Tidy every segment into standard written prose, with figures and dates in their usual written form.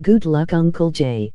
Good luck, Uncle Jay.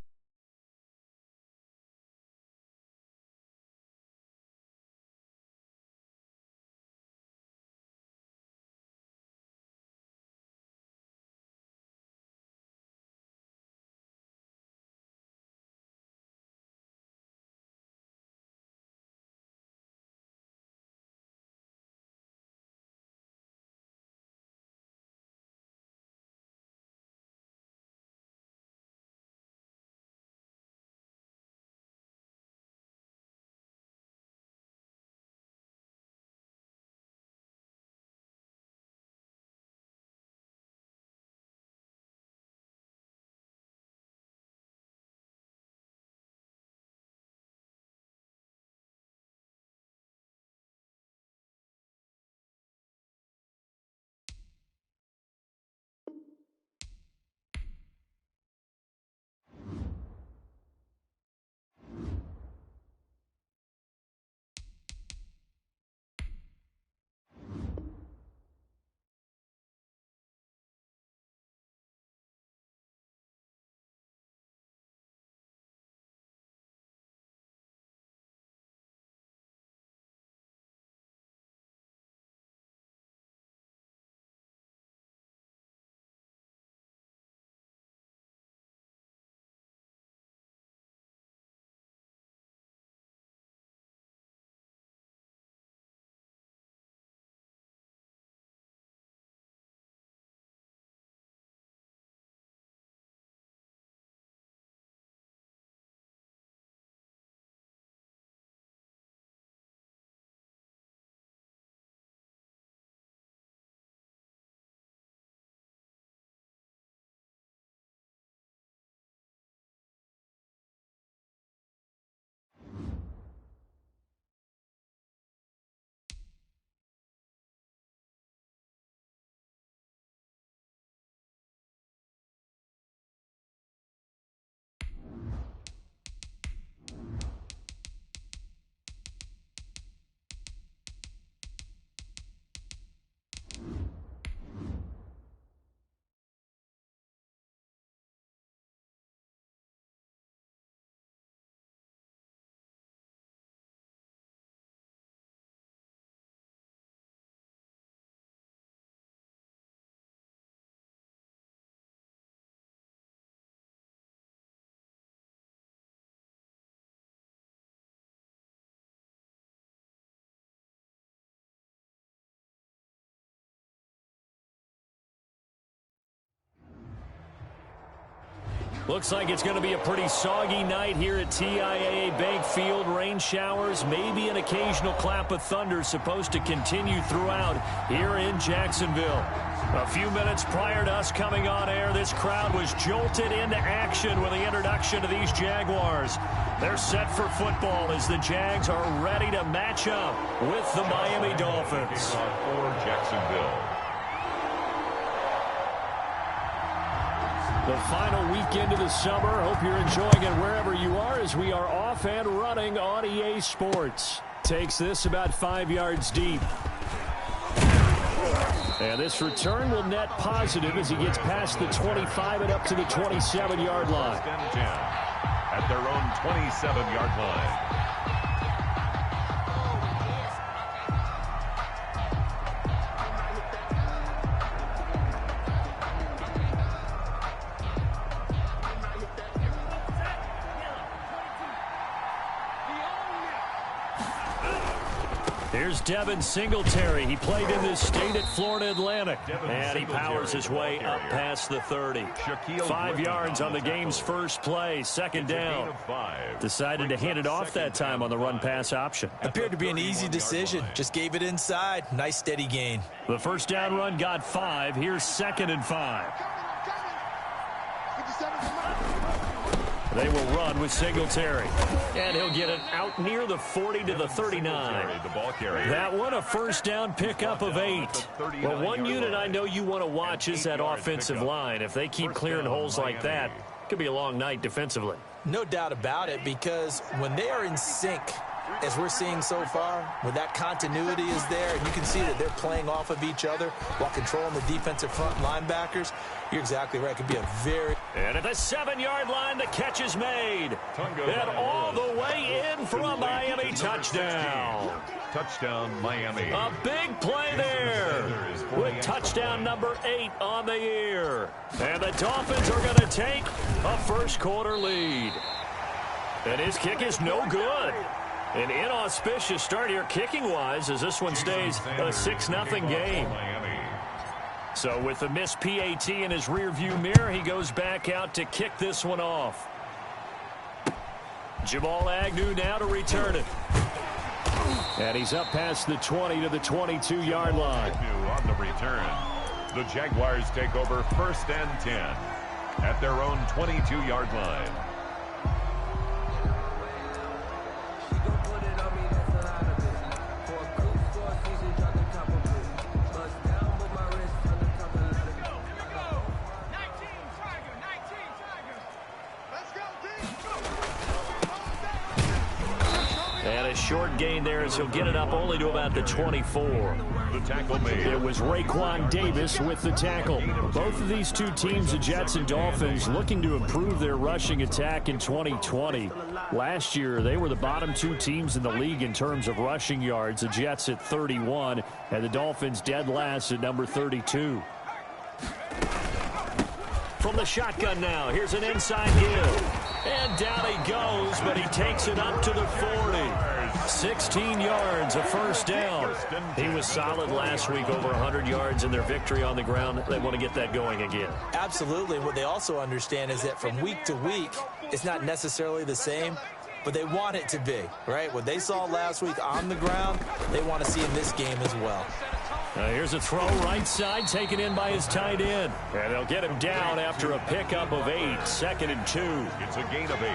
Looks like it's going to be a pretty soggy night here at TIAA Bank Field. Rain showers, maybe an occasional clap of thunder supposed to continue throughout here in Jacksonville. A few minutes prior to us coming on air, this crowd was jolted into action with the introduction of these Jaguars. They're set for football as the Jags are ready to match up with the Miami Dolphins. For Jacksonville. The final weekend of the summer. Hope you're enjoying it wherever you are as we are off and running on EA Sports. Takes this about 5 yards deep. And this return will net positive as he gets past the 25 and up to the 27-yard line. At their own 27-yard line. Here's Devin Singletary. He played in this state at Florida Atlantic. And he powers his way up past the 30. 5 yards on the game's first play. Second down. Decided to hand it off that time on the run-pass option. Appeared to be an easy decision. Just gave it inside. Nice steady gain. The first down run got 5. Here's 2nd and 5. They will run with Singletary. And he'll get it out near the 40 to the 39. That one a first down pickup of 8. Well, one unit I know you want to watch is that offensive line. If they keep clearing holes like that, it could be a long night defensively. No doubt about it, because when they are in sync, as we're seeing so far, when that continuity is there and you can see that they're playing off of each other while controlling the defensive front linebackers, you're exactly right. It could be a very... And at the 7-yard line, the catch is made. And all the way in for a Miami touchdown. Touchdown, Miami. A big play there with touchdown number 8 on the year. And the Dolphins are going to take a first-quarter lead. And his kick is no good. An inauspicious start here kicking-wise as this one stays a 6-0 game. So with the missed PAT in his rearview mirror, he goes back out to kick this one off. Jamal Agnew now to return it. And he's up past the 20 to the 22-yard line. Agnew on the return. The Jaguars take over 1st and 10 at their own 22-yard line. Short gain there as he'll get it up only to about the 24. The tackle made. It was Raekwon Davis with the tackle. Both of these two teams, the Jets and Dolphins, looking to improve their rushing attack in 2020. Last year, they were the bottom 2 teams in the league in terms of rushing yards. The Jets at 31 and the Dolphins dead last at number 32. From the shotgun now, here's an inside give. And down he goes, but he takes it up to the 40. 16 yards, a first down. He was solid last week, over 100 yards in their victory on the ground. They want to get that going again. Absolutely. What they also understand is that from week to week, it's not necessarily the same, but they want it to be, right? What they saw last week on the ground, they want to see in this game as well. Here's a throw right side, taken in by his tight end. And they'll get him down after a pickup of 8, 2nd and 2. It's a gain of 8.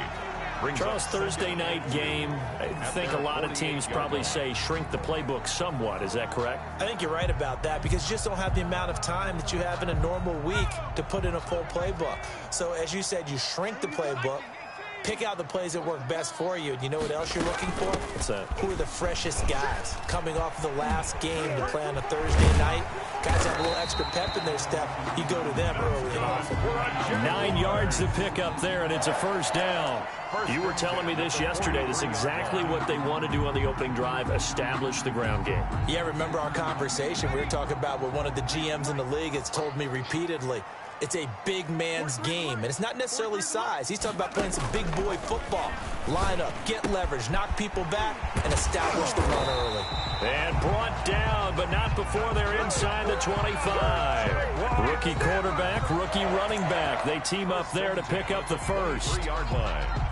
Charles, Thursday night game, I think a lot of teams probably say shrink the playbook somewhat. Is that correct? I think you're right about that because you just don't have the amount of time that you have in a normal week to put in a full playbook. So as you said, you shrink the playbook, pick out the plays that work best for you. And you know what else you're looking for? What's that? Who are the freshest guys coming off the last game to play on a Thursday night? Guys have a little extra pep in their step. You go to them early and often. 9 yards to pick up there, and it's a first down. You were telling me this yesterday. This is exactly what they want to do on the opening drive, establish the ground game. Yeah, remember our conversation? We were talking about what one of the GMs in the league has told me repeatedly. It's a big man's game, and it's not necessarily size. He's talking about playing some big boy football. Line up, get leverage, knock people back, and establish the run early. And brought down, but not before they're inside the 25. Rookie quarterback, rookie running back. They team up there to pick up the first. 3-yard line.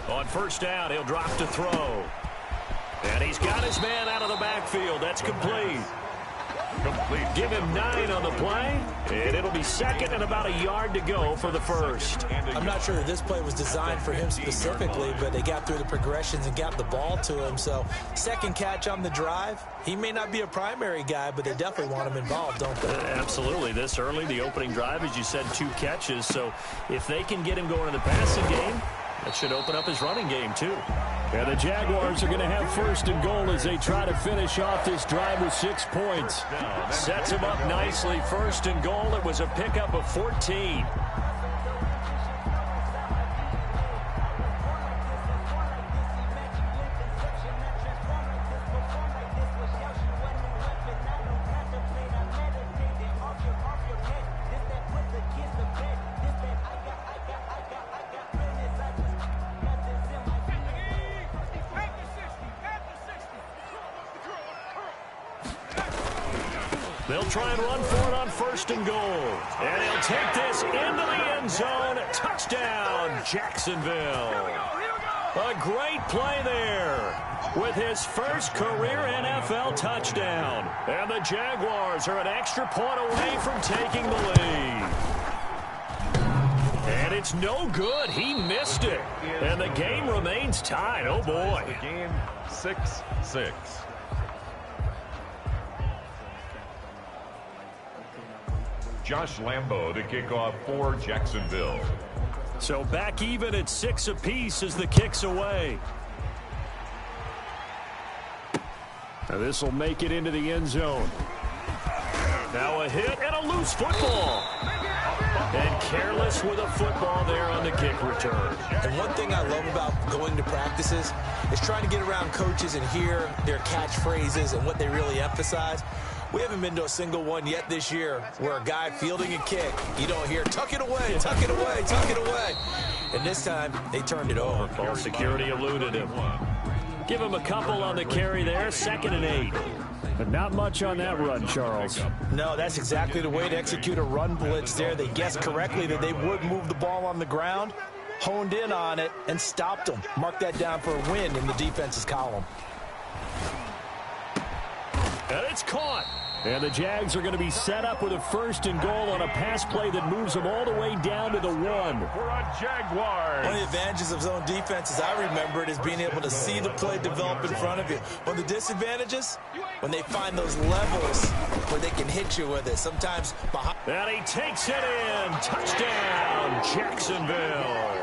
On first down, he'll drop to throw. And he's got his man out of the backfield. That's complete. Give him 9 on the play, and it'll be 2nd and about a yard to go for the first. I'm not sure that this play was designed for him specifically, but they got through the progressions and got the ball to him. So 2nd catch on the drive. He may not be a primary guy, but they definitely want him involved, don't they? Absolutely. This early, the opening drive, as you said, 2 catches. So if they can get him going in the passing game, that should open up his running game, too. And the Jaguars are going to have 1st and goal as they try to finish off this drive with 6 points. Sets him up nicely. 1st and goal. It was a pickup of 14. They'll try and run for it on 1st and goal. And he'll take this into the end zone. Touchdown, Jacksonville. A great play there with his first career NFL touchdown. And the Jaguars are an extra point away from taking the lead. And it's no good. He missed it. And the game remains tied. Oh, boy. The game 6-6. Josh Lambo to kick off for Jacksonville. So back even at 6 apiece as the kick's away. Now this will make it into the end zone. Now a hit and a loose football. And careless with a football there on the kick return. And one thing I love about going to practices is trying to get around coaches and hear their catchphrases and what they really emphasize. We haven't been to a single one yet this year where a guy fielding a kick, you don't hear, tuck it away, tuck it away, tuck it away. And this time, they turned it over. Ball security eluded him. Give him a couple on the carry there, 2nd and 8. But not much on that run, Charles. No, that's exactly the way to execute a run blitz there. They guessed correctly that they would move the ball on the ground, honed in on it, and stopped them. Mark that down for a win in the defense's column. And it's caught. And the Jags are going to be set up with a 1st and goal on a pass play that moves them all the way down to the 1. For a Jaguars. One of the advantages of zone defense, as I remember it, is being able to see the play develop in front of you. One of the disadvantages, when they find those levels where they can hit you with it. Sometimes behind. And he takes it in. Touchdown, Jacksonville.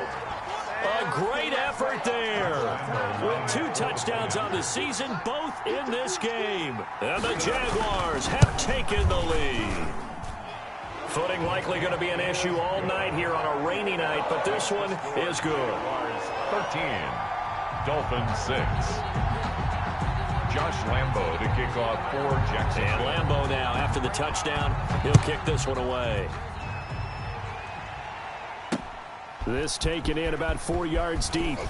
A great effort there. With 2 touchdowns on the season, both in this game. And the Jaguars have taken the lead. Footing likely going to be an issue all night here on a rainy night, but this one is good. 13. Dolphins 6. Josh Lambo to kick off for Jacksonville. And Lambo now, after the touchdown, he'll kick this one away. This taken in about 4 yards deep.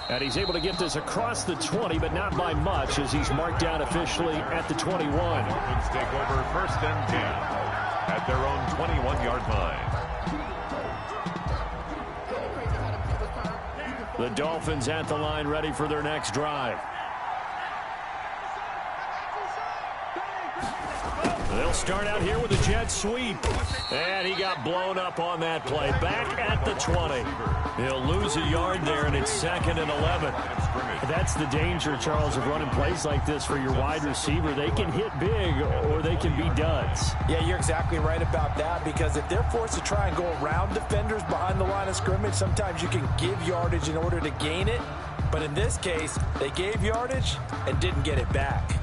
And he's able to get this across the 20, but not by much, as he's marked down officially at the 21. Dolphins take over 1st and 10 at their own 21-yard line. The Dolphins at the line, ready for their next drive. They'll start out here with a jet sweep. And he got blown up on that play. Back at the 20. He'll lose a yard there, and it's 2nd and 11. That's the danger, Charles, of running plays like this for your wide receiver. They can hit big, or they can be duds. Yeah, you're exactly right about that, because if they're forced to try and go around defenders behind the line of scrimmage, sometimes you can give yardage in order to gain it. But in this case, they gave yardage and didn't get it back.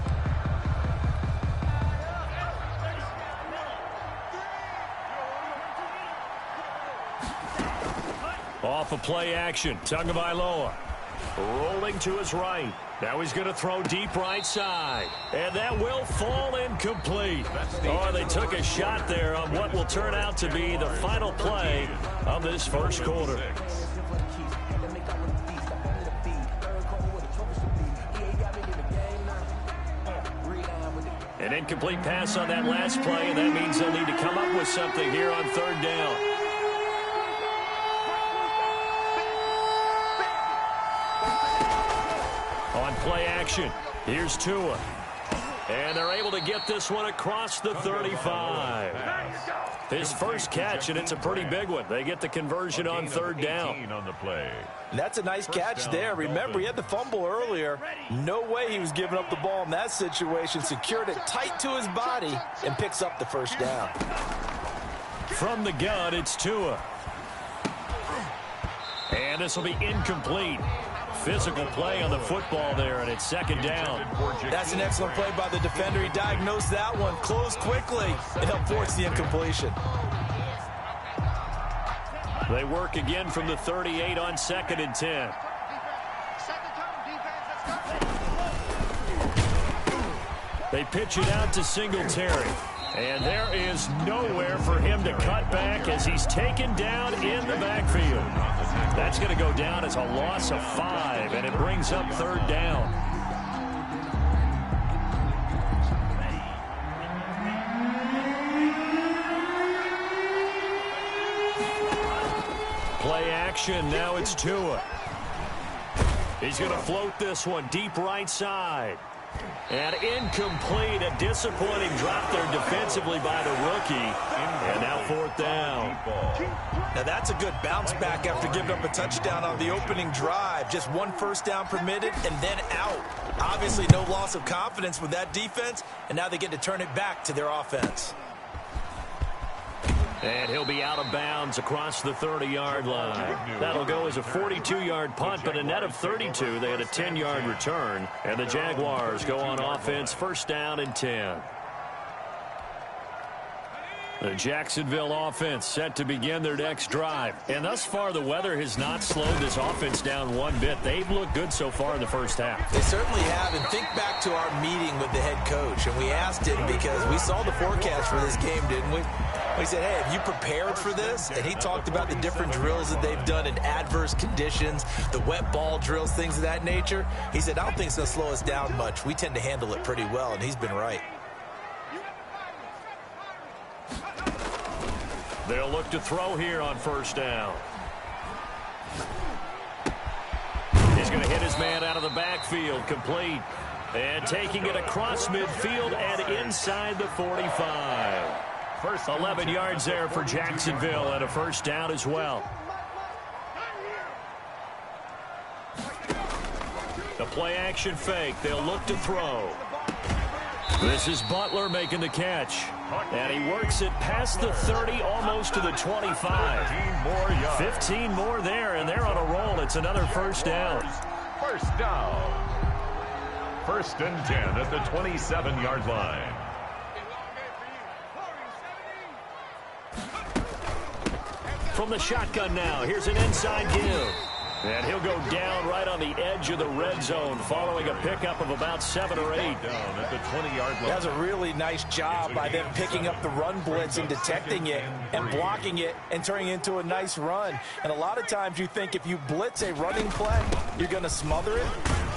Off a play action. Tagovailoa rolling to his right. Now he's going to throw deep right side. And that will fall incomplete. Oh, they took a shot there on what will turn out to be the final play of this 1st quarter. An incomplete pass on that last play, and that means they'll need to come up with something here on 3rd down. On play action, here's Tua. And they're able to get this one across the 35. His first catch, and it's a pretty big one. They get the conversion on 3rd down. On the play. That's a nice catch there. Remember, he had the fumble earlier. No way he was giving up the ball in that situation. Secured it tight to his body and picks up the 1st down. From the gun, it's Tua. And this will be incomplete. Physical play on the football there, and it's 2nd down. That's an excellent play by the defender. He diagnosed that one, closed quickly, and helped force the incompletion. They work again from the 38 on 2nd and 10. They pitch it out to Singletary. And there is nowhere for him to cut back as he's taken down in the backfield. That's going to go down as a loss of 5, and it brings up 3rd down. Play action, now it's Tua. He's going to float this one deep right side. And incomplete. A disappointing drop there defensively by the rookie. And now 4th down. Now that's a good bounce back after giving up a touchdown on the opening drive. Just 1 first down permitted and then out. Obviously no loss of confidence with that defense, and now they get to turn it back to their offense. And he'll be out of bounds across the 30-yard line. That'll go as a 42-yard punt, but a net of 32. They had a 10-yard return. And the Jaguars go on offense, 1st down and 10. The Jacksonville offense set to begin their next drive. And thus far, the weather has not slowed this offense down one bit. They've looked good so far in the first half. They certainly have. And think back to our meeting with the head coach. And we asked him because we saw the forecast for this game, didn't we? We said, hey, have you prepared for this? And he talked about the different drills that they've done in adverse conditions, the wet ball drills, things of that nature. He said, I don't think it's going to slow us down much. We tend to handle it pretty well, and he's been right. They'll look to throw here on 1st down. He's going to hit his man out of the backfield, complete. And taking it across midfield and inside the 45. 11 yards there for Jacksonville and a 1st down as well. The play action fake. They'll look to throw. This is Butler making the catch. And he works it past the 30, almost to the 25. 15 more there, and they're on a roll. It's another 1st down. 1st down. 1st and 10 at the 27-yard line. From the shotgun now, here's an inside give. And he'll go down right on the edge of the red zone following a pickup of about 7 or 8. Down at the 20-yard line. That's a really nice job by them picking up the run blitz and detecting it and blocking it and turning it into a nice run. And a lot of times you think if you blitz a running play, you're going to smother it.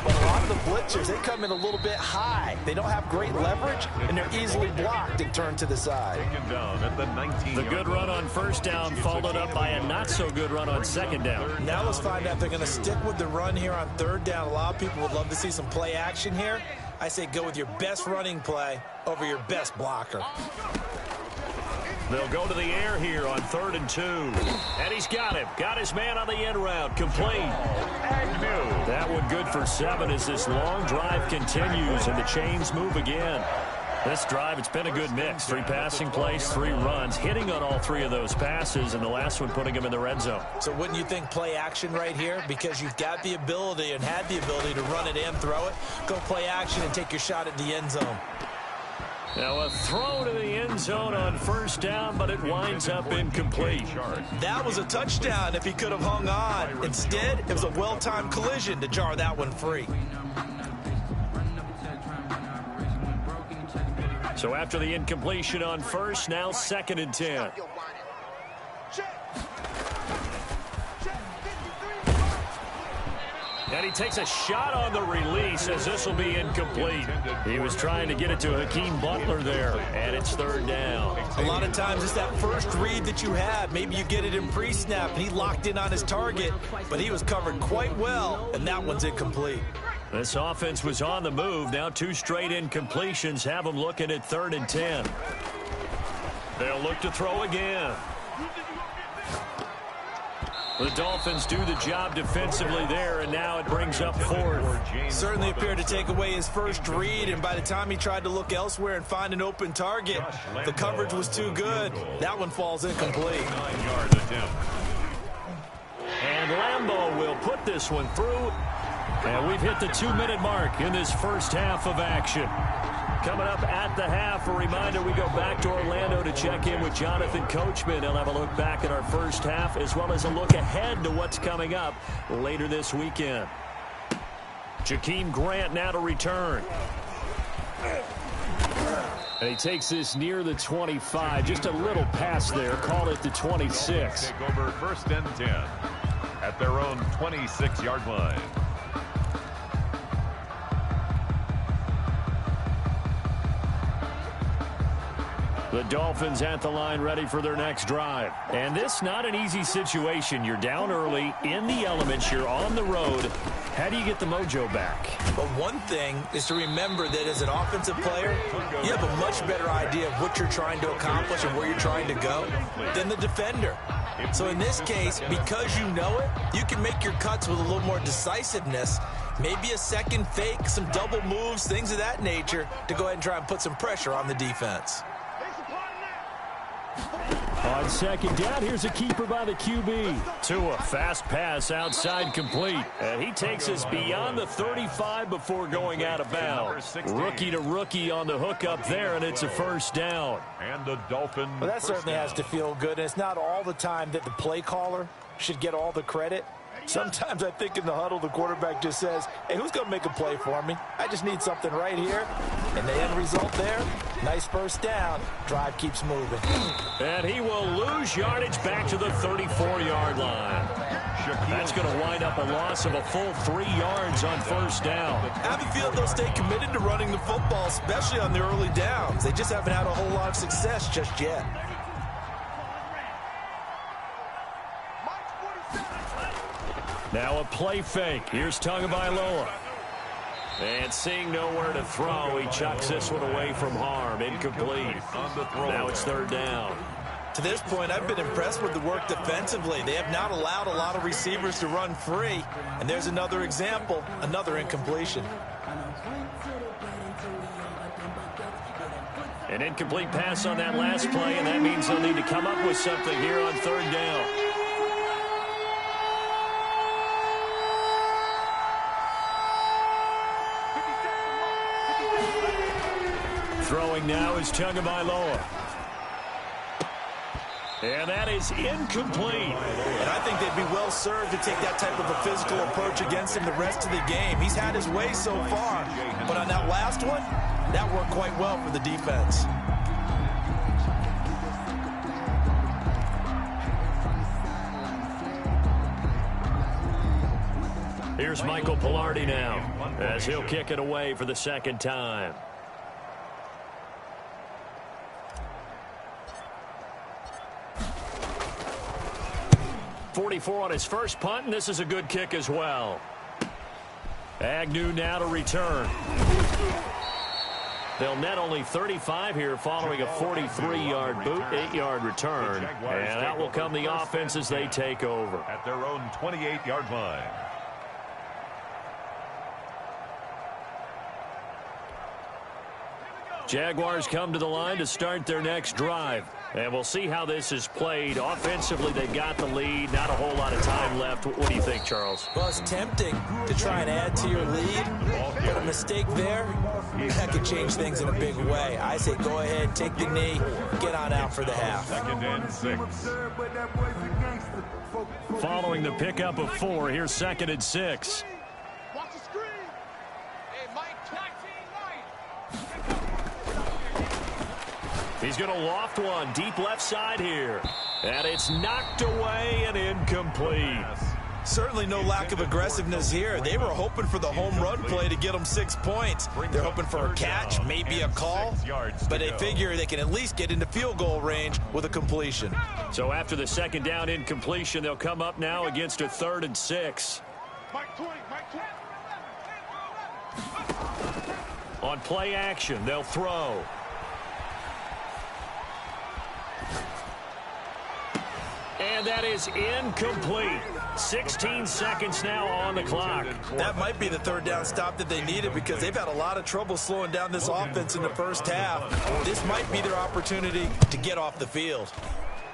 But a lot of the blitzers, they come in a little bit high. They don't have great leverage, and they're easily blocked and turned to the side. Taken down at the 19. The good run on 1st down followed up by a not-so-good run on 2nd down. Now let's find out if they're going to stick with the run here on 3rd down. A lot of people would love to see some play action here. I say go with your best running play over your best blocker. They'll go to the air here on 3rd and 2. And he's got him. Got his man on the end route. Complete. That one good for 7 as this long drive continues and the chains move again. This drive, it's been a good mix. 3 passing plays, 3 runs, hitting on all 3 of those passes, and the last one putting him in the red zone. So wouldn't you think play action right here? Because you've got the ability and had the ability to run it and throw it. Go play action and take your shot at the end zone. Now a throw to the end zone on 1st down, but it winds up incomplete. That was a touchdown if he could have hung on. Instead, it was a well-timed collision to jar that one free. So after the incompletion on 1st, now 2nd and 10. And he takes a shot on the release as this will be incomplete. He was trying to get it to Hakeem Butler there, and it's 3rd down. A lot of times it's that first read that you have. Maybe you get it in pre-snap, and he locked in on his target, but he was covered quite well, and that one's incomplete. This offense was on the move. Now 2 straight incompletions have them looking at 3rd and 10. They'll look to throw again. The Dolphins do the job defensively there, and now it brings up 4th. Certainly appeared to take away his first read, and by the time he tried to look elsewhere and find an open target, the coverage was too good. That one falls incomplete. 9-yard attempt. And Lambeau will put this one through. And we've hit the 2-minute mark in this first half of action. Coming up at the half, a reminder, we go back to Orlando to check in with Jonathan Coachman. He'll have a look back at our first half as well as a look ahead to what's coming up later this weekend. Jakeem Grant now to return. And he takes this near the 25, just a little pass there, call it the 26. Take over 1st and 10 at their own 26-yard line. The Dolphins at the line ready for their next drive. And this not an easy situation. You're down early, in the elements, you're on the road. How do you get the mojo back? But one thing is to remember that as an offensive player, you have a much better idea of what you're trying to accomplish and where you're trying to go than the defender. So in this case, because you know it, you can make your cuts with a little more decisiveness, maybe a second fake, some double moves, things of that nature, to go ahead and try and put some pressure on the defense. On second down, here's a keeper by the QB. Tua, fast pass outside complete. And he takes us beyond the 35 before going out of bounds. Rookie to rookie on the hookup there, and it's a first down. And the Dolphins. Well, that certainly has to feel good. And it's not all the time that the play caller should get all the credit. Sometimes I think in the huddle, the quarterback just says, hey, who's going to make a play for me? I just need something right here. And the end result there, nice first down. Drive keeps moving. And he will lose yardage back to the 34-yard line. That's going to wind up a loss of a full 3 yards on first down. I have a feeling they'll stay committed to running the football, especially on the early downs. They just haven't had a whole lot of success just yet. Now a play fake. Here's Tagovailoa. And seeing nowhere to throw, he chucks this one away from harm. Incomplete. Now it's third down. To this point, I've been impressed with the work defensively. They have not allowed a lot of receivers to run free. And there's another example, another incompletion. An incomplete pass on that last play, and that means they'll need to come up with something here on third down. Throwing now is Tagovailoa. And that is incomplete. And I think they'd be well served to take that type of a physical approach against him the rest of the game. He's had his way so far. But on that last one, that worked quite well for the defense. Here's Michael Pilardi now as he'll kick it away for the second time. .44 on his first punt, and this is a good kick as well. Agnew now to return. They'll net only 35 here following a 43-yard boot, 8-yard return. And out will come the offense as they take over. At their own 28-yard line. Jaguars come to the line to start their next drive. And we'll see how this is played. Offensively, they've got the lead. Not a whole lot of time left. What do you think, Charles? Well, it's tempting to try and add to your lead. But a mistake there, that could change things in a big way. I say go ahead, take the knee, get on out for the half. Second and 6. Following the pickup of 4, here's second and 6. Watch the screen. Hey, Mike, 19, He's going to loft one deep left side here. And it's knocked away and incomplete. Certainly no lack of aggressiveness here. They were hoping for the home run play to get them 6 points. They're hoping for a catch, maybe a call. But they figure they can at least get into field goal range with a completion. So after the second down incompletion, they'll come up now against a 3rd and 6. Mike 20, Mike 20. On play action, they'll throw. And that is incomplete. 16 seconds now on the clock. That might be the third down stop that they needed because they've had a lot of trouble slowing down this offense in the first half. This might be their opportunity to get off the field.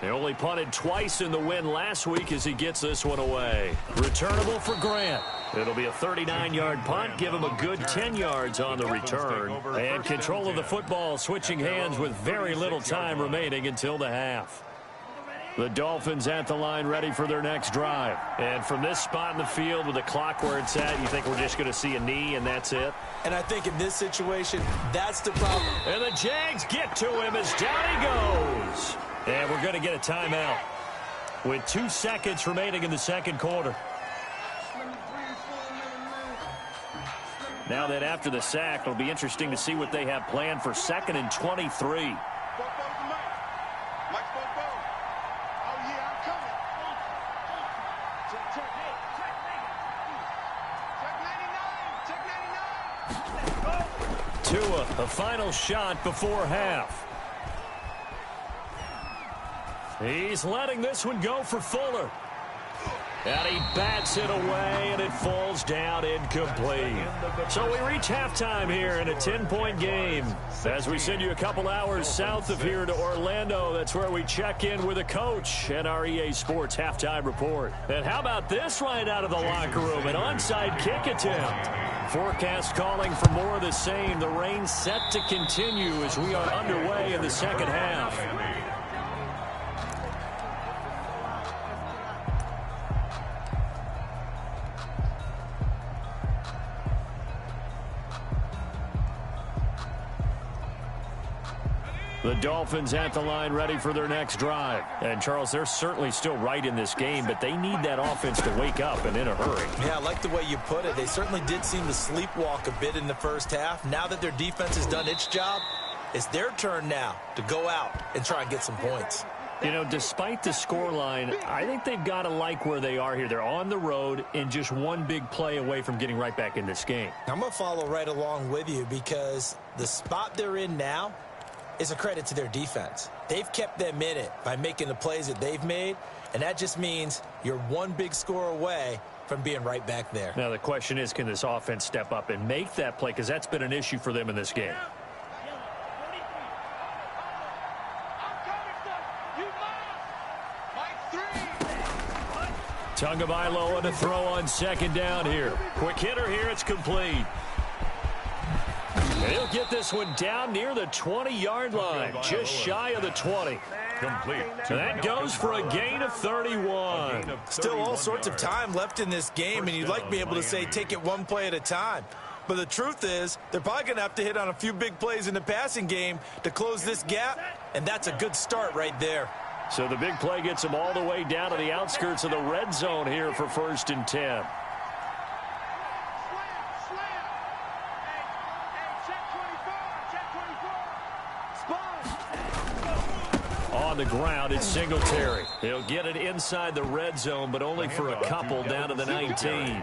They only punted twice in the win last week as he gets this one away. Returnable for Grant. It'll be a 39-yard punt. Give him a good 10 yards on the return. And control of the football switching hands with very little time remaining until the half. The Dolphins at the line ready for their next drive. And from this spot in the field with the clock where it's at, you think we're just going to see a knee and that's it? And I think in this situation, that's the problem. And the Jags get to him as down he goes. And we're going to get a timeout with 2 seconds remaining in the second quarter. Now that after the sack, it'll be interesting to see what they have planned for 2nd and 23. Tua, a final shot before half. He's letting this one go for Fuller. And he bats it away, and it falls down incomplete. So we reach halftime here in a 10-point game. As we send you a couple hours south of here to Orlando, that's where we check in with a coach and our EA Sports halftime report. And how about this right out of the locker room? An onside kick attempt. Forecast calling for more of the same. The rain set to continue as we are underway in the second half. The Dolphins at the line ready for their next drive. And, Charles, they're certainly still right in this game, but they need that offense to wake up and in a hurry. Yeah, I like the way you put it. They certainly did seem to sleepwalk a bit in the first half. Now that their defense has done its job, it's their turn now to go out and try and get some points. You know, despite the scoreline, I think they've got to like where they are here. They're on the road and just one big play away from getting right back in this game. I'm going to follow right along with you because the spot they're in now is a credit to their defense. They've kept them in it by making the plays that they've made, and that just means you're one big score away from being right back there. Now, the question is, can this offense step up and make that play? Because that's been an issue for them in this game. Tagovailoa to throw on second down here. Quick hitter here. It's complete. And he'll get this one down near the 20-yard line, just shy of the 20. Complete. And that goes for a gain of 31. Still all sorts of time left in this game, and you'd like to be able to say take it one play at a time. But the truth is, they're probably going to have to hit on a few big plays in the passing game to close this gap, and that's a good start right there. So the big play gets them all the way down to the outskirts of the red zone here for 1st and 10. On the ground, it's Singletary. He'll get it inside the red zone, but only for a couple down to the 19.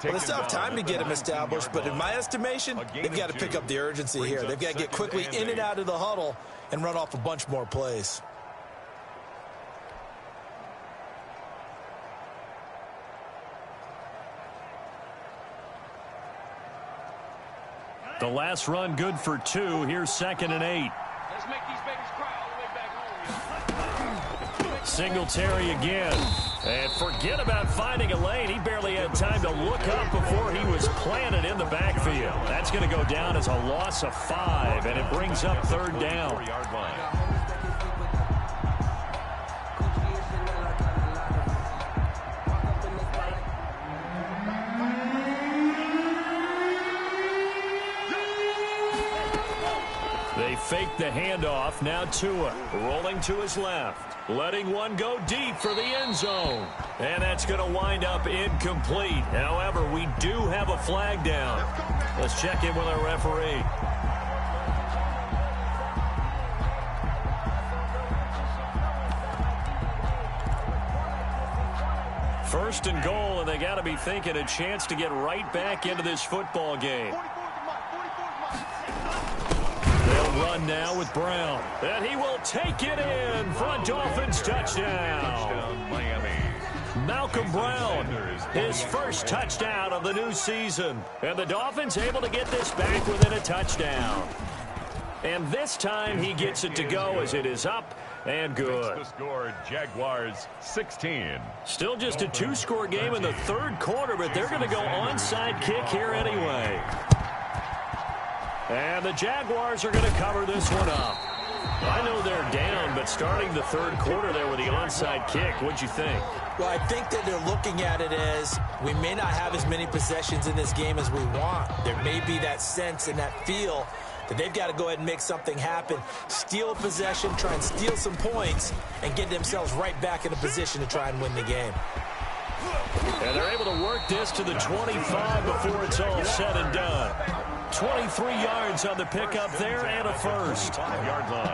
Well, they still have time to get him established, but in my estimation, they've got to pick up the urgency here. They've got to get quickly in and out of the huddle and run off a bunch more plays. The last run good for 2. Here's 2nd and 8. Let's make these babies cry all the way back home. Singletary again. And forget about finding a lane. He barely had time to look up before he was planted in the backfield. That's going to go down as a loss of 5, and it brings up 3rd down. They fake the handoff. Now Tua rolling to his left. Letting one go deep for the end zone. And that's going to wind up incomplete. However, we do have a flag down. Let's check in with our referee. First and goal, and they got to be thinking a chance to get right back into this football game. Run now with Brown. And he will take it in for a Dolphins touchdown. Malcolm Brown, his first touchdown of the new season. And the Dolphins able to get this back within a touchdown. And this time he gets it to go as it is up and good. The score, Jaguars 16. Still just a 2-score game in the 3rd quarter, but they're going to go onside kick here anyway. And the Jaguars are going to cover this one up. I know they're down, but starting the 3rd quarter there with the onside kick, what'd you think? Well, I think that they're looking at it as we may not have as many possessions in this game as we want. There may be that sense and that feel that they've got to go ahead and make something happen, steal a possession, try and steal some points, and get themselves right back in a position to try and win the game. And they're able to work this to the 25 before it's all said and done. 23 yards on the pickup there and a first.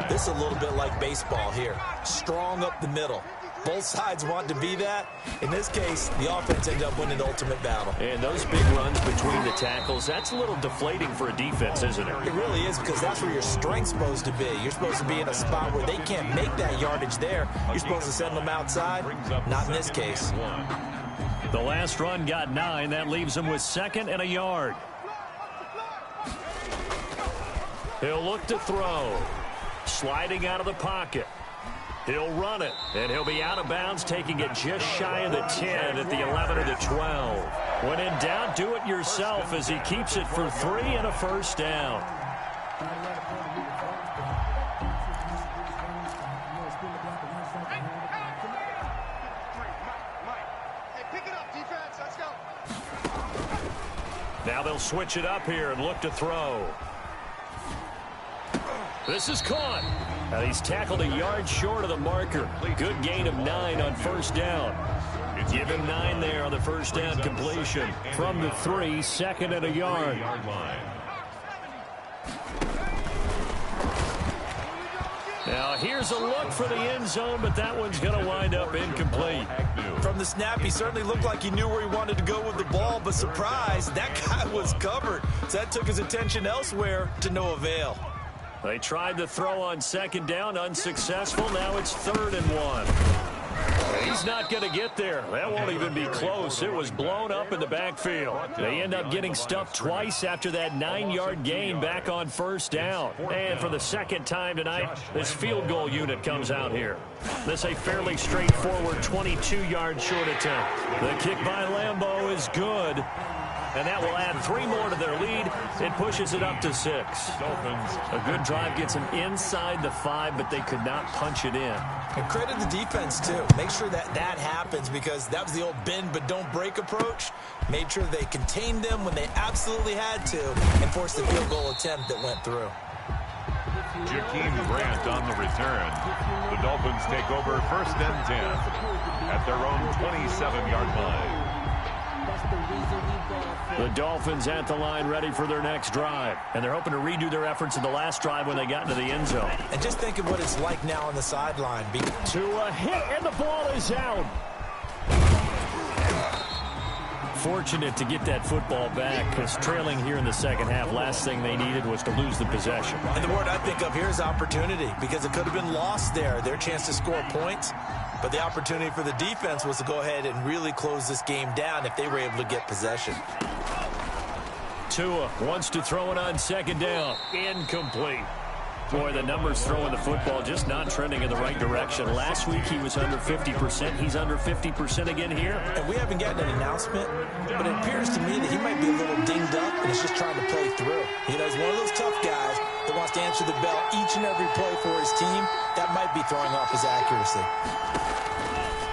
This is a little bit like baseball here. Strong up the middle. Both sides want to be that. In this case, the offense ended up winning the ultimate battle. And those big runs between the tackles, that's a little deflating for a defense, isn't it? It really is, because that's where your strength's supposed to be. You're supposed to be in a spot where they can't make that yardage there. You're supposed to send them outside. Not in this case. The last run got 9. That leaves him with 2nd and a yard. He'll look to throw. Sliding out of the pocket. He'll run it, and he'll be out of bounds, taking it just shy of the 10 at the 11 or the 12. When in doubt, do it yourself as he keeps it for 3 and a first down. Now they'll switch it up here and look to throw. This is caught. And he's tackled a yard short of the marker. Good gain of 9 on first down. Give him 9 there on the first down completion. From the 3, 2nd and a yard. Now here's a look for the end zone, but that one's going to wind up incomplete. From the snap, he certainly looked like he knew where he wanted to go with the ball, but surprise, that guy was covered. So that took his attention elsewhere to no avail. They tried to throw on 2nd down, unsuccessful. Now it's 3rd and 1. He's not going to get there. That won't even be close. It was blown up in the backfield. They end up getting stuffed twice after that 9-yard gain back on first down. And for the 2nd time tonight, this field goal unit comes out here. This a fairly straightforward 22-yard short attempt. The kick by Lambeau is good. And that will add 3 more to their lead. It pushes it up to 6. A good drive gets them inside the 5, but they could not punch it in. And credit the defense, too. Make sure that happens, because that was the old bend but don't break approach. Made sure they contained them when they absolutely had to and forced the field goal attempt that went through. Jakeem Grant on the return. The Dolphins take over 1st and 10 at their own 27-yard line. The Dolphins at the line, ready for their next drive. And they're hoping to redo their efforts in the last drive when they got into the end zone. And just think of what it's like now on the sideline. To a hit, and the ball is out. Fortunate to get that football back, because trailing here in the second half, last thing they needed was to lose the possession. And the word I think of here is opportunity, because it could have been lost there, their chance to score points. But the opportunity for the defense was to go ahead and really close this game down if they were able to get possession. Tua wants to throw it on 2nd down. Incomplete. Boy, the numbers throwing the football just not trending in the right direction. Last week he was under 50%. He's under 50% again here. And we haven't gotten an announcement, but it appears to me that he might be a little dinged up and is just trying to play through. You know, he's one of those tough guys that wants to answer the bell each and every play for his team. That might be throwing off his accuracy.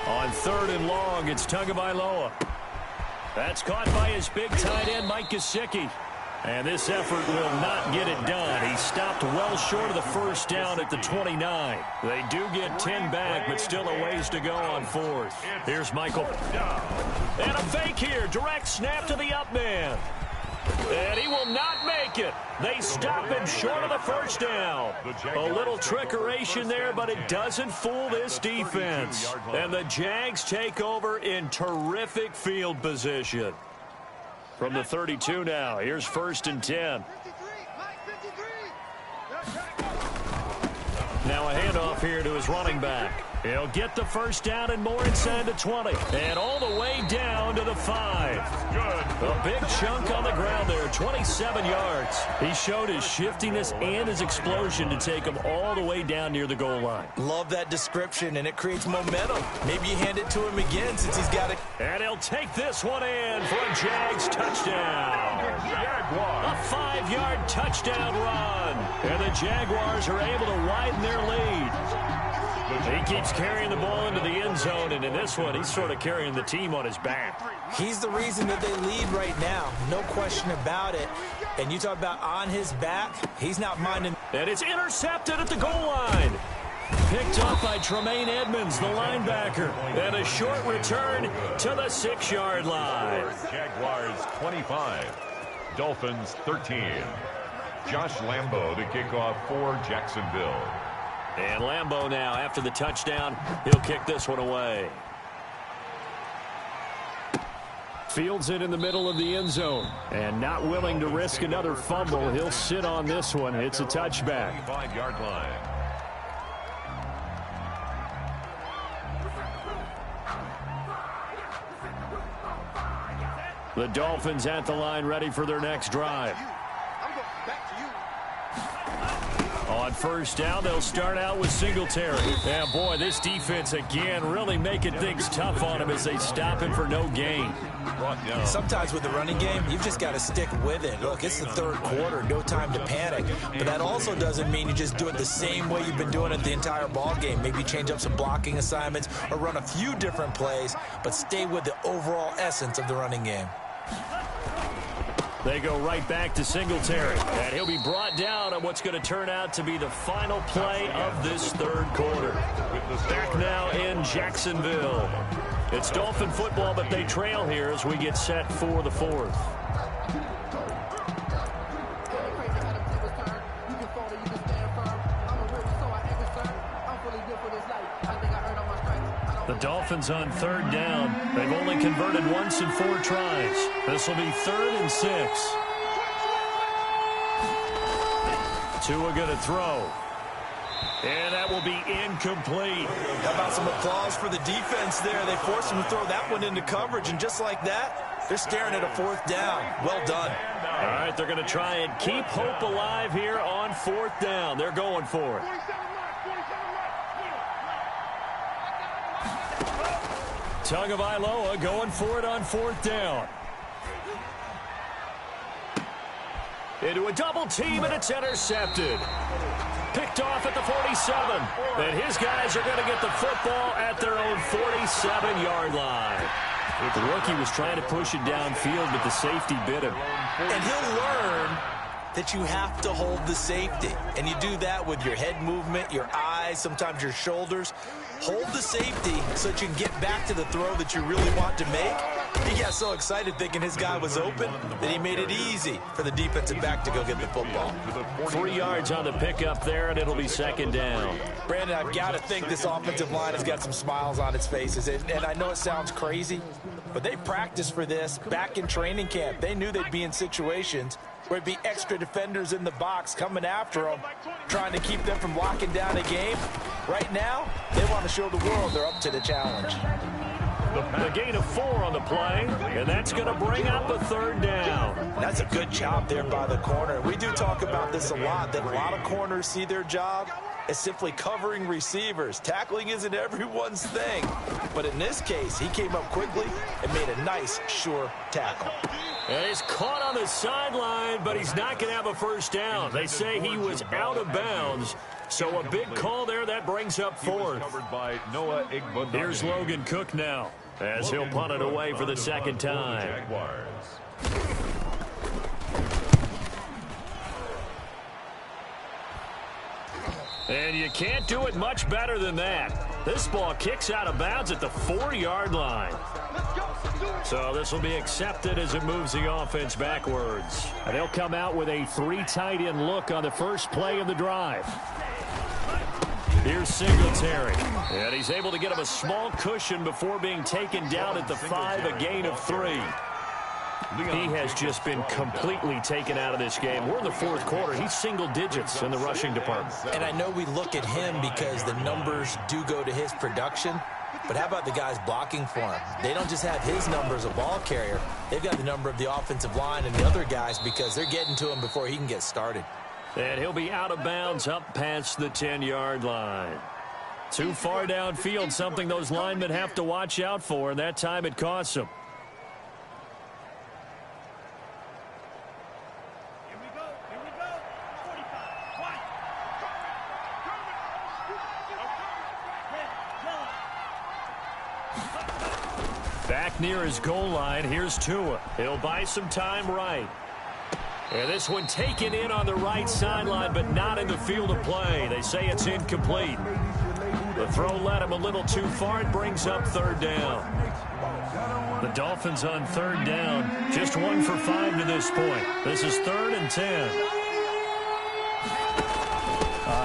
On 3rd and long, it's Tagovailoa. That's caught by his big tight end, Mike Gesicki. And this effort will not get it done. He stopped well short of the first down at the 29. They do get 10 back, but still a ways to go on 4th. Here's Michael. And a fake here. Direct snap to the up man. And he will not make it. They stop him short of the first down. A little trickeration there, but it doesn't fool this defense. And the Jags take over in terrific field position. From the 32 now, here's 1st and 10. Now a handoff here to his running back. He'll get the first down and more inside the 20. And all the way down to the 5. Good. A big chunk on the ground there, 27 yards. He showed his shiftiness and his explosion to take him all the way down near the goal line. Love that description, and it creates momentum. Maybe you hand it to him again since he's got it. And he'll take this one in for a Jags touchdown. A 5-yard touchdown run. And the Jaguars are able to widen their lead. He keeps carrying the ball into the end zone, and in this one, he's sort of carrying the team on his back. He's the reason that they lead right now. No question about it. And you talk about on his back, he's not minding. And it's intercepted at the goal line. Picked up by Tremaine Edmonds, the linebacker. And a short return to the 6-yard line. Jaguars 25, Dolphins 13. Josh Lambeau to kick off for Jacksonville. And Lambeau now, after the touchdown, he'll kick this one away. Fields it in the middle of the end zone. And not willing to risk another fumble, he'll sit on this one. It's a touchback. 5-yard line. The Dolphins at the line, ready for their next drive. On first down, they'll start out with Singletary. Yeah, boy, this defense again really making things tough on him as they stop him for no gain. Sometimes with the running game, you've just got to stick with it. Look, it's the third quarter, no time to panic. But that also doesn't mean you just do it the same way you've been doing it the entire ball game. Maybe change up some blocking assignments or run a few different plays, but stay with the overall essence of the running game. They go right back to Singletary, and he'll be brought down on what's going to turn out to be the final play of this third quarter. Back now in Jacksonville. It's Dolphin football, but they trail here as we get set for the fourth. The Dolphins on third down. They've only converted once in 4 tries. This will be 3rd and 6. Tua going to throw. And that will be incomplete. How about some applause for the defense there? They forced him to throw that one into coverage, and just like that, they're staring at a 4th down. Well done. All right, they're going to try and keep hope alive here on 4th down. They're going for it. Tagovailoa going for it on 4th down. Into a double team, and it's intercepted. Picked off at the 47. And his guys are going to get the football at their own 47-yard line. The rookie was trying to push it downfield, but the safety bit him. And he'll learn that you have to hold the safety. And you do that with your head movement, your eyes, sometimes your shoulders. Hold the safety so that you can get back to the throw that you really want to make. He got so excited thinking his guy was open that he made it easy for the defensive back to go get the football. 3 yards on the pickup there, and it'll be 2nd down. Brandon, I've got to think this offensive line has got some smiles on its faces. And I know it sounds crazy, but they practiced for this back in training camp. They knew they'd be in situations where it'd be extra defenders in the box coming after them, trying to keep them from locking down a game. Right now, they want to show the world they're up to the challenge. The gain of 4 on the play, and that's going to bring up a 3rd down. That's a good job there by the corner. We do talk about this a lot, that a lot of corners see their job as simply covering receivers. Tackling isn't everyone's thing. But in this case, he came up quickly and made a nice, sure tackle. And he's caught on the sideline, but he's not going to have a 1st down. They say he was out of bounds. So a big call there. That brings up 4th. Here's Logan Cook now, as he'll punt it away for the 2nd time. And you can't do it much better than that. This ball kicks out of bounds at the 4-yard line. So this will be accepted as it moves the offense backwards. And they'll come out with a 3 tight end look on the first play of the drive. Here's Singletary. And he's able to get him a small cushion before being taken down at the 5, a gain of 3. He has just been completely taken out of this game. We're in the 4th quarter. He's single digits in the rushing department. And I know we look at him because the numbers do go to his production. But how about the guys blocking for him? They don't just have his number as a ball carrier. They've got the number of the offensive line and the other guys because they're getting to him before he can get started. And he'll be out of bounds up past the 10-yard line. Too far downfield, something those linemen have to watch out for, and that time it costs them. Back near his goal line, here's Tua. He'll buy some time right. And this one taken in on the right sideline, but not in the field of play. They say it's incomplete. The throw led him a little too far. It brings up 3rd down. The Dolphins on 3rd down. Just 1 for 5 to this point. This is 3rd and 10.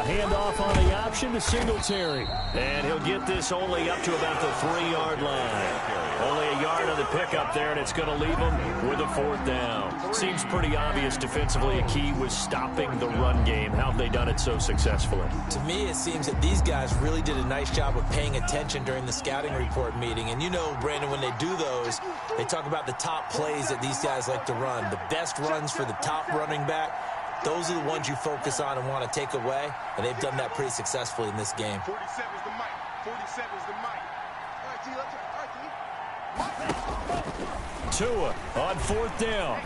handoff on the option to Singletary. And he'll get this only up to about the 3-yard line. Only a yard on the pickup there, and it's going to leave him with a 4th down. Seems pretty obvious defensively a key was stopping the run game. How have they done it so successfully? To me, it seems that these guys really did a nice job of paying attention during the scouting report meeting. And you know, Brandon, when they do those, they talk about the top plays that these guys like to run. The best runs for the top running back, those are the ones you focus on and want to take away. And they've done that pretty successfully in this game. 47's the mic. 47's the mic. All right, T, let's go. Tua on 4th down.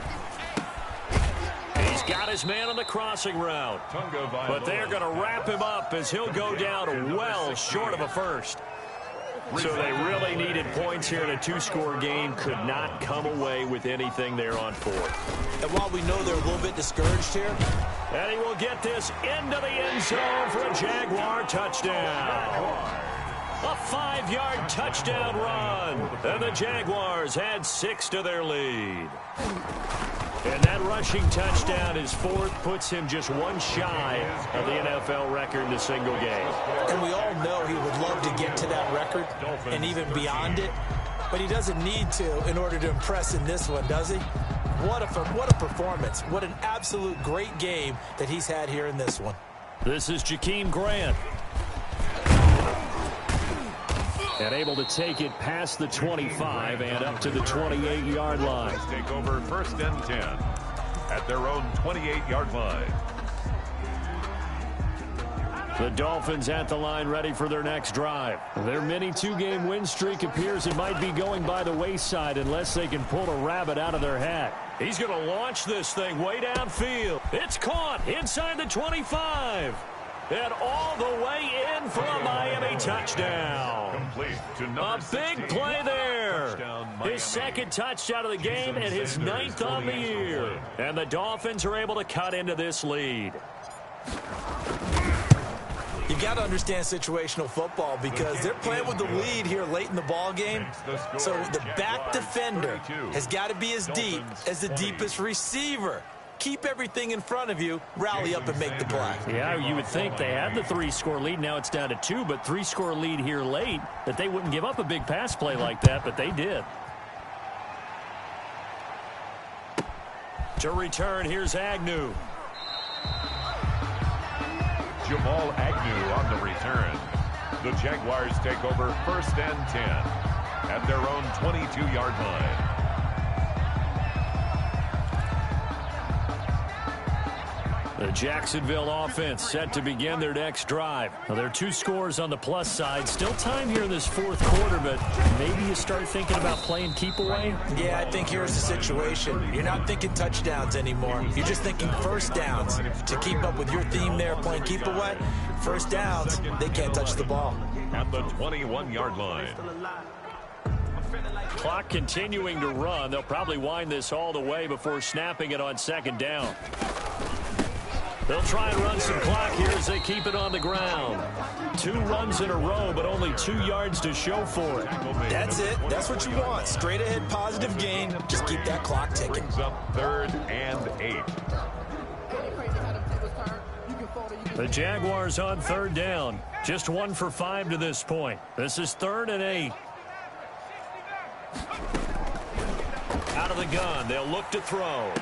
He's got his man on the crossing route. But they're going to wrap him up as he'll go down well short of a first. So they really needed points here in a 2-score game. Could not come away with anything there on 4th. And while we know they're a little bit discouraged here, and he will get this into the end zone for a Jaguar touchdown. A 5-yard touchdown run. And the Jaguars had 6 to their lead. And that rushing touchdown is 4th, puts him just one shy of the NFL record in a single game. And we all know he would love to get to that record and even beyond it, but he doesn't need to in order to impress in this one, does he? What a performance. What an absolute great game that he's had here in this one. This is Jakeem Grant. And able to take it past the 25 and up to the 28-yard line. Take over 1st and 10 at their own 28-yard line. The Dolphins at the line ready for their next drive. Their mini 2-game win streak appears it might be going by the wayside unless they can pull a rabbit out of their hat. He's going to launch this thing way downfield. It's caught inside the 25. And all the way in for a Miami touchdown. A big play there. His 2nd touchdown of the game and his 9th on the year. And the Dolphins are able to cut into this lead. You've got to understand situational football because they're playing with the lead here late in the ball game. So the back defender has got to be as deep as the deepest receiver. Keep everything in front of you, rally up and make the play. Yeah, you would think they had the 3-score lead. Now it's down to 2, but 3-score lead here late, that they wouldn't give up a big pass play like that, but they did. To return, here's Agnew. Jamal Agnew on the return. The Jaguars take over 1st and 10 at their own 22-yard line. The Jacksonville offense set to begin their next drive. Now, there are 2 scores on the plus side. Still time here in this 4th quarter, but maybe you start thinking about playing keep away? Yeah, I think here's the situation. You're not thinking touchdowns anymore. You're just thinking 1st downs. To keep up with your theme there, playing keep away, 1st downs, they can't touch the ball. At the 21-yard line. Clock continuing to run. They'll probably wind this all the way before snapping it on 2nd down. They'll try and run some clock here as they keep it on the ground. 2 runs in a row, but only 2 yards to show for it. That's it. That's what you want. Straight ahead positive gain. Just keep that clock ticking. Brings up 3rd and 8. The Jaguars on 3rd down. Just 1 for 5 to this point. This is 3rd and 8. Out of the gun. They'll look to throw.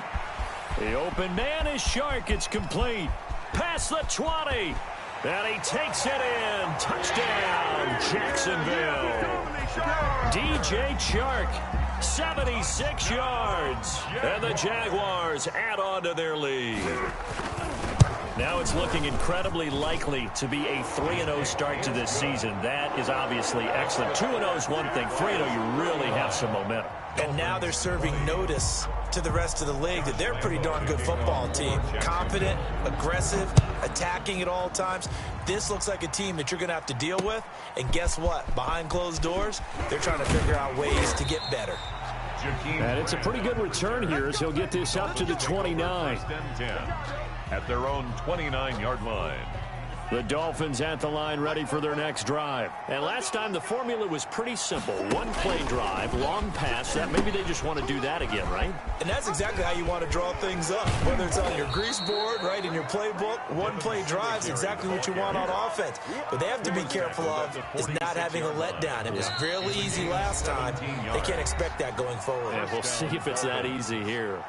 The open man is Shark. It's complete. Past the 20. And he takes it in. Touchdown, Jacksonville. DJ Chark, 76 yards. And the Jaguars add on to their lead. Now it's looking incredibly likely to be a 3-0 start to this season. That is obviously excellent. 2-0 is one thing. 3-0, you really have some momentum. And now they're serving notice to the rest of the league that they're a pretty darn good football team. Confident, aggressive, attacking at all times. This looks like a team that you're going to have to deal with. And guess what? Behind closed doors, they're trying to figure out ways to get better. And it's a pretty good return here as he'll get this up to the 29. At their own 29-yard line. The Dolphins at the line ready for their next drive. And last time the formula was pretty simple. One play drive, long pass. That maybe they just want to do that again, right? And that's exactly how you want to draw things up. Whether it's on your grease board, right, in your playbook, one play drive is exactly what you want on offense. But they have to be careful of is not having a letdown. It was fairly easy last time. They can't expect that going forward. Yeah, we'll see if it's that easy here.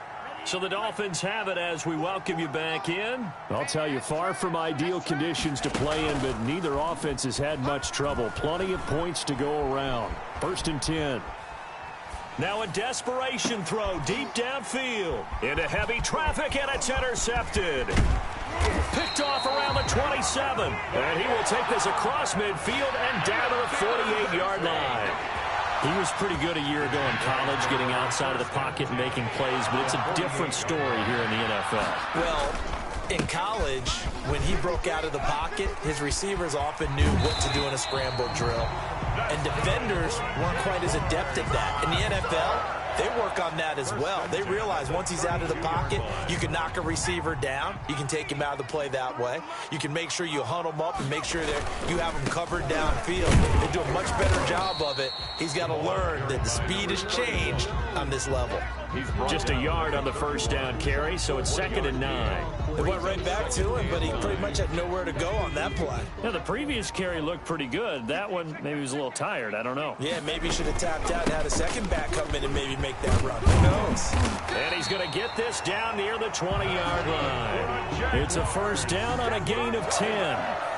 So the Dolphins have it as we welcome you back in. I'll tell you, far from ideal conditions to play in, but neither offense has had much trouble. Plenty of points to go around. 1st and 10. Now a desperation throw deep downfield. Into heavy traffic, and it's intercepted. Picked off around the 27. And he will take this across midfield and down to the 48-yard line. He was pretty good a year ago in college, getting outside of the pocket and making plays, but it's a different story here in the NFL. Well, in college, when he broke out of the pocket, his receivers often knew what to do in a scramble drill. And defenders weren't quite as adept at that. In the NFL, they work on that as well. They realize once he's out of the pocket, you can knock a receiver down. You can take him out of the play that way. You can make sure you hunt him up and make sure that you have him covered downfield. They do a much better job of it. He's got to learn that the speed has changed on this level. Just a yard on the first down carry, so it's 2nd and 9. They went right back to him, but he pretty much had nowhere to go on that play. Yeah, the previous carry looked pretty good. That one, maybe he was a little tired. I don't know. Yeah, maybe he should have tapped out and had a second back come in and maybe make that run. Who knows? And he's going to get this down near the 20-yard line. It's a 1st down on a gain of 10.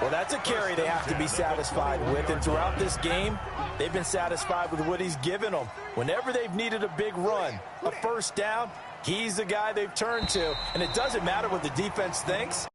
Well, that's a carry they have to be satisfied with. And throughout this game, they've been satisfied with what he's given them. Whenever they've needed a big run, a 1st down, he's the guy they've turned to. And it doesn't matter what the defense thinks.